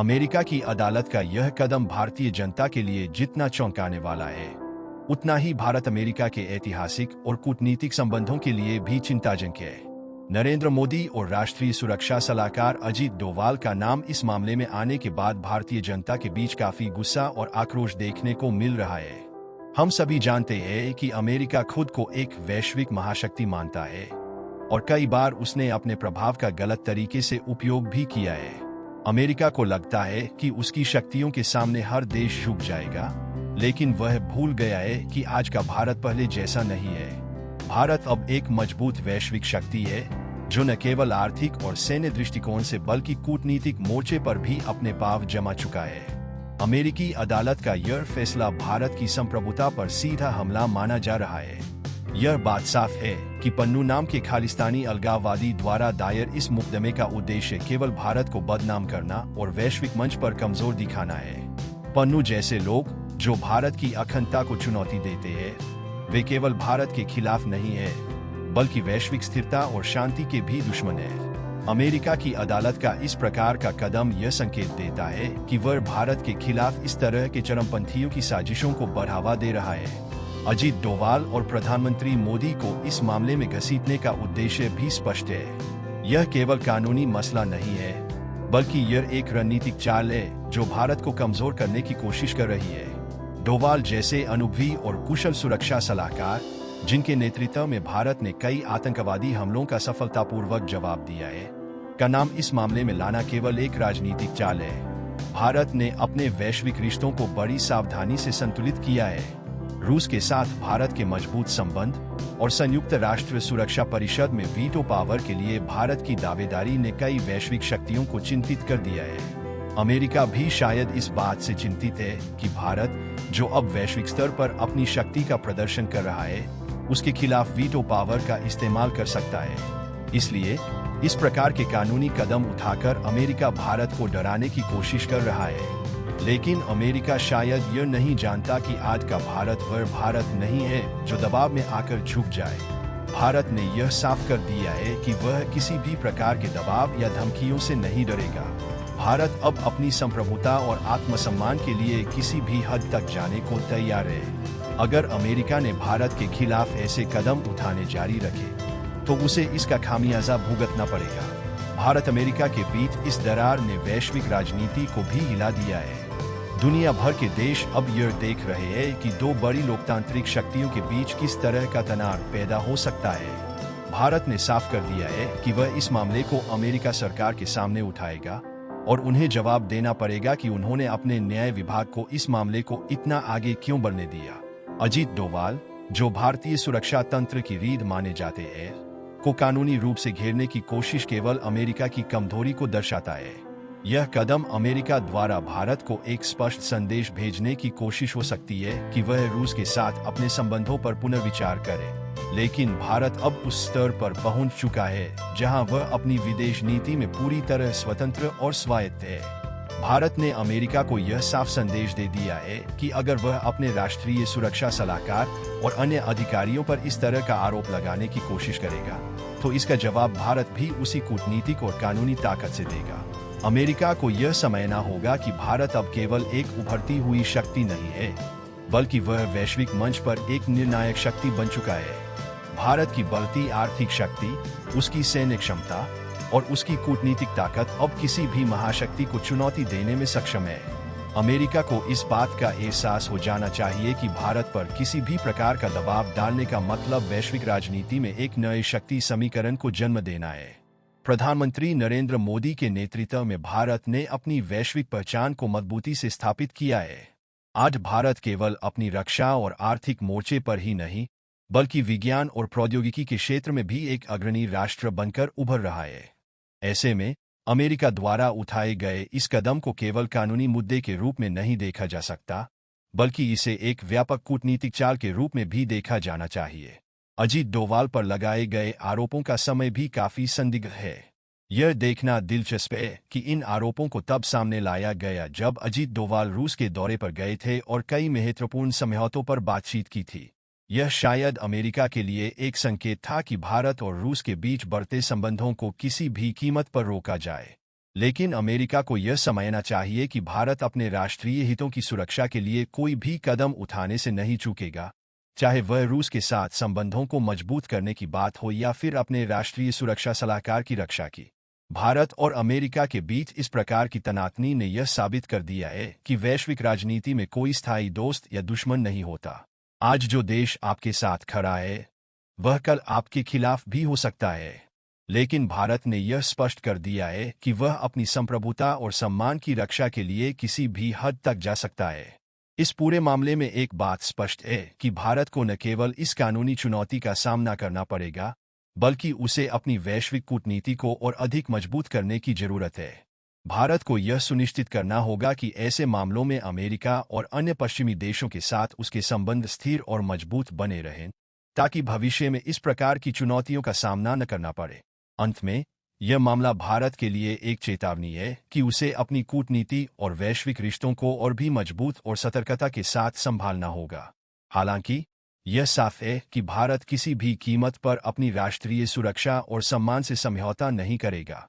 America की अदालत का यह कदम भारतीय जनता के लिए जितना चौंकाने वाला है, उतना ही भारत अमेरिका के ऐतिहासिक और कूटनीतिक संबंधों के लिए भी चिंताजनक है। नरेंद्र मोदी और राष्ट्रीय सुरक्षा सलाहकार अजीत डोभाल का नाम इस मामले में आने के बाद भारतीय जनता के बीच काफी गुस्सा और आक्रोश देखने को मिल रहा है। हम सभी जानते हैं कि अमेरिका खुद को एक वैश्विक महाशक्ति मानता है और कई बार उसने अपने प्रभाव का गलत तरीके से उपयोग भी किया है। अमेरिका को लगता है कि उसकी शक्तियों के सामने हर देश झुक जाएगा, लेकिन वह भूल गया है कि आज का भारत पहले जैसा नहीं है। भारत अब एक मजबूत वैश्विक शक्ति है जो न केवल आर्थिक और सैन्य दृष्टिकोण से बल्कि कूटनीतिक मोर्चे पर भी अपने पांव जमा चुका है। अमेरिकी अदालत का यह फैसला भारत की संप्रभुता पर सीधा हमला माना जा रहा है। यह बात साफ है कि पन्नू नाम के खालिस्तानी अलगाववादी द्वारा दायर इस मुकदमे का उद्देश्य केवल भारत को बदनाम करना और वैश्विक मंच पर कमजोर दिखाना है। पन्नू जैसे लोग जो भारत की अखंडता को चुनौती देते हैं, वे केवल भारत के खिलाफ नहीं है, बल्कि वैश्विक स्थिरता और शांति के भी दुश्मन है। अमेरिका की अदालत का इस प्रकार का कदम यह संकेत देता है कि वह भारत के खिलाफ इस तरह के चरमपंथियों की साजिशों को बढ़ावा दे रहा है। अजीत डोभाल और प्रधानमंत्री मोदी को इस मामले में घसीटने का उद्देश्य भी स्पष्ट है। यह केवल कानूनी मसला नहीं है, बल्कि यह एक रणनीतिक चाल है जो भारत को कमजोर करने की कोशिश कर रही है। डोभाल जैसे अनुभवी और कुशल सुरक्षा सलाहकार, जिनके नेतृत्व में भारत ने कई आतंकवादी हमलों का सफलतापूर्वक जवाब दिया है, का नाम इस मामले में लाना केवल एक राजनीतिक चाल है। भारत ने अपने वैश्विक रिश्तों को बड़ी सावधानी से संतुलित किया है। रूस के साथ भारत के मजबूत संबंध और संयुक्त राष्ट्र सुरक्षा परिषद में वीटो पावर के लिए भारत की दावेदारी ने कई वैश्विक शक्तियों को चिंतित कर दिया है। अमेरिका भी शायद इस बात से चिंतित है कि भारत, जो अब वैश्विक स्तर पर अपनी शक्ति का प्रदर्शन कर रहा है, उसके खिलाफ वीटो पावर का इस्तेमाल कर सकता है। इसलिए इस प्रकार के कानूनी कदम उठाकर अमेरिका भारत को डराने की कोशिश कर रहा है। लेकिन अमेरिका शायद यह नहीं जानता कि आज का भारत वह भारत नहीं है जो दबाव में आकर झुक जाए। भारत ने यह साफ कर दिया है कि वह किसी भी प्रकार के दबाव या धमकियों से नहीं डरेगा। भारत अब अपनी संप्रभुता और आत्मसम्मान के लिए किसी भी हद तक जाने को तैयार है। अगर अमेरिका ने भारत के खिलाफ ऐसे कदम उठाने जारी रखे, तो उसे इसका खामियाजा भुगतना पड़ेगा। भारत अमेरिका के बीच इस दरार ने वैश्विक राजनीति को भी हिला दिया है। दुनिया भर के देश अब यह देख रहे हैं कि दो बड़ी लोकतांत्रिक शक्तियों के बीच किस तरह का तनाव पैदा हो सकता है। भारत ने साफ कर दिया है कि वह इस मामले को अमेरिका सरकार के सामने उठाएगा और उन्हें जवाब देना पड़ेगा कि उन्होंने अपने न्याय विभाग को इस मामले को इतना आगे क्यों बढ़ने दिया। अजीत डोभाल, जो भारतीय सुरक्षा तंत्र की रीढ़ माने जाते हैं, को कानूनी रूप से घेरने की कोशिश केवल अमेरिका की कमजोरी को दर्शाता है। यह कदम अमेरिका द्वारा भारत को एक स्पष्ट संदेश भेजने की कोशिश हो सकती है कि वह रूस के साथ अपने संबंधों पर पुनर्विचार करे। लेकिन भारत अब उस स्तर पर पहुंच चुका है जहां वह अपनी विदेश नीति में पूरी तरह स्वतंत्र और स्वायत्त है। भारत ने अमेरिका को यह साफ संदेश दे दिया है कि अगर वह अपने राष्ट्रीय सुरक्षा सलाहकार और अन्य अधिकारियों पर इस तरह का आरोप लगाने की कोशिश करेगा, तो इसका जवाब भारत भी उसी कूटनीतिक और कानूनी ताकत से देगा। अमेरिका को यह समझना होगा कि भारत अब केवल एक उभरती हुई शक्ति नहीं है, बल्कि वह वैश्विक मंच पर एक निर्णायक शक्ति बन चुका है। भारत की बढ़ती आर्थिक शक्ति, उसकी सैन्य क्षमता और उसकी कूटनीतिक ताकत अब किसी भी महाशक्ति को चुनौती देने में सक्षम है। अमेरिका को इस बात का एहसास हो जाना चाहिए कि भारत पर किसी भी प्रकार का दबाव डालने का मतलब वैश्विक राजनीति में एक नए शक्ति समीकरण को जन्म देना है। प्रधानमंत्री नरेंद्र मोदी के नेतृत्व में भारत ने अपनी वैश्विक पहचान को मजबूती से स्थापित किया है। आज भारत केवल अपनी रक्षा और आर्थिक मोर्चे पर ही नहीं, बल्कि विज्ञान और प्रौद्योगिकी के क्षेत्र में भी एक अग्रणी राष्ट्र बनकर उभर रहा है। ऐसे में अमेरिका द्वारा उठाए गए इस कदम को केवल कानूनी मुद्दे के रूप में नहीं देखा जा सकता, बल्कि इसे एक व्यापक कूटनीतिक चाल के रूप में भी देखा जाना चाहिए। अजीत डोभाल पर लगाए गए आरोपों का समय भी काफी संदिग्ध है। यह देखना दिलचस्प है कि इन आरोपों को तब सामने लाया गया जब अजीत डोभाल रूस के दौरे पर गए थे और कई महत्वपूर्ण समझौतों पर बातचीत की थी। यह शायद अमेरिका के लिए एक संकेत था कि भारत और रूस के बीच बढ़ते संबंधों को किसी भी कीमत पर रोका जाए। लेकिन अमेरिका को यह समझना चाहिए कि भारत अपने राष्ट्रीय हितों की सुरक्षा के लिए कोई भी कदम उठाने से नहीं चूकेगा, चाहे वह रूस के साथ संबंधों को मजबूत करने की बात हो या फिर अपने राष्ट्रीय सुरक्षा सलाहकार की रक्षा की। भारत और अमेरिका के बीच इस प्रकार की तनातनी ने यह साबित कर दिया है कि वैश्विक राजनीति में कोई स्थायी दोस्त या दुश्मन नहीं होता। आज जो देश आपके साथ खड़ा है, वह कल आपके खिलाफ भी हो सकता है। लेकिन भारत ने यह स्पष्ट कर दिया है कि वह अपनी संप्रभुता और सम्मान की रक्षा के लिए किसी भी हद तक जा सकता है। इस पूरे मामले में एक बात स्पष्ट है कि भारत को न केवल इस कानूनी चुनौती का सामना करना पड़ेगा, बल्कि उसे अपनी वैश्विक कूटनीति को और अधिक मजबूत करने की जरूरत है। भारत को यह सुनिश्चित करना होगा कि ऐसे मामलों में अमेरिका और अन्य पश्चिमी देशों के साथ उसके संबंध स्थिर और मजबूत बने रहें, ताकि भविष्य में इस प्रकार की चुनौतियों का सामना न करना पड़े। अंत में, यह मामला भारत के लिए एक चेतावनी है कि उसे अपनी कूटनीति और वैश्विक रिश्तों को और भी मजबूत और सतर्कता के साथ संभालना होगा। हालांकि, यह साफ है कि भारत किसी भी कीमत पर अपनी राष्ट्रीय सुरक्षा और सम्मान से समझौता नहीं करेगा।